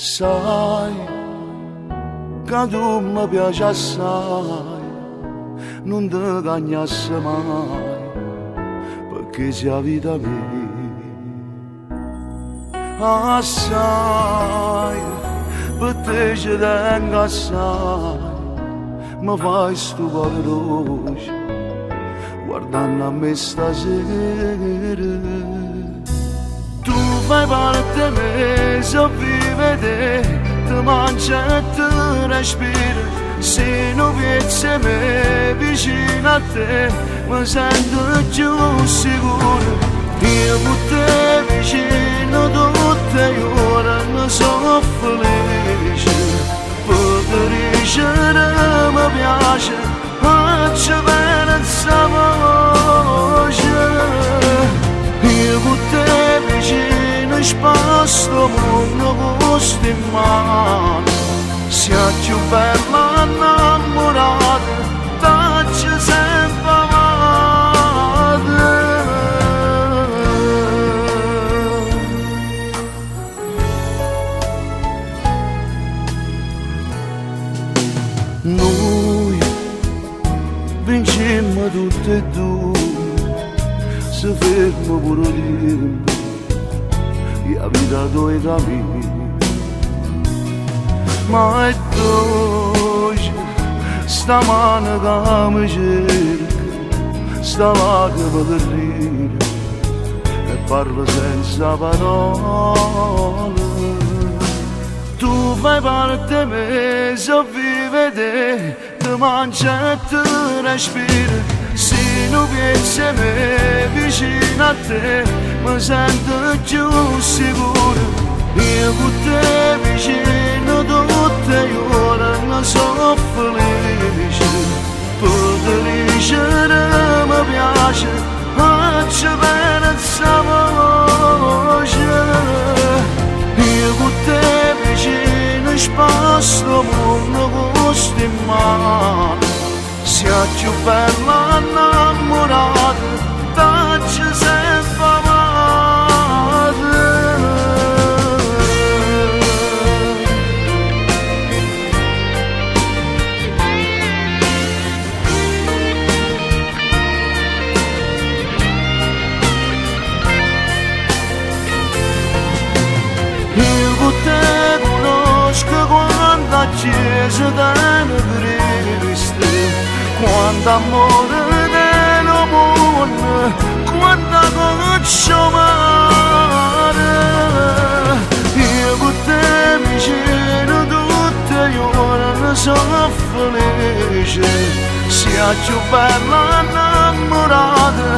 Sai, che tu mi piaci assai, non ti cagnasse mai, perché sei la vita mia. Assai, per te ci tengo assai, mi fai sto cuore dolce, guardando a me stasera. Tu fai parte di me, so vive te, ti mangia e ti respira. Se non pensi a me vicino a te, mi sento più sicuro. Io con te vicino tutte le ore, ne sono felice. Per dicere mi piace, faccio bene questa voce. Io con te vicino spasto mondo gusto in mano. Sia più bella innamorata, tacci sempre amata. Noi vincemmo tutte e due, se fermo pure tempo, la vita due cammini. Ma è dolce, sta mano che mi cerca, sta lacrima che ride e parla senza parole. Tu fai parte di me, so vive te, ti mangia e ti respira. Se non pensi a me vicino a te, mi sento più sicuro. Io con te vicino tutte le ore, ne sono felice. Per dicere mi piace, faccio bene questa voce. Io con te vicino spasto mondo gusto in mano. Sia più bella innamorata, tacci sempre amata. Io con te conosco quanta chiesa della Cristo, quanto amore del mondo, quanta goccia mare. Io con te vicino tutte le ore, ne sono felice. Sia più bella innamorata,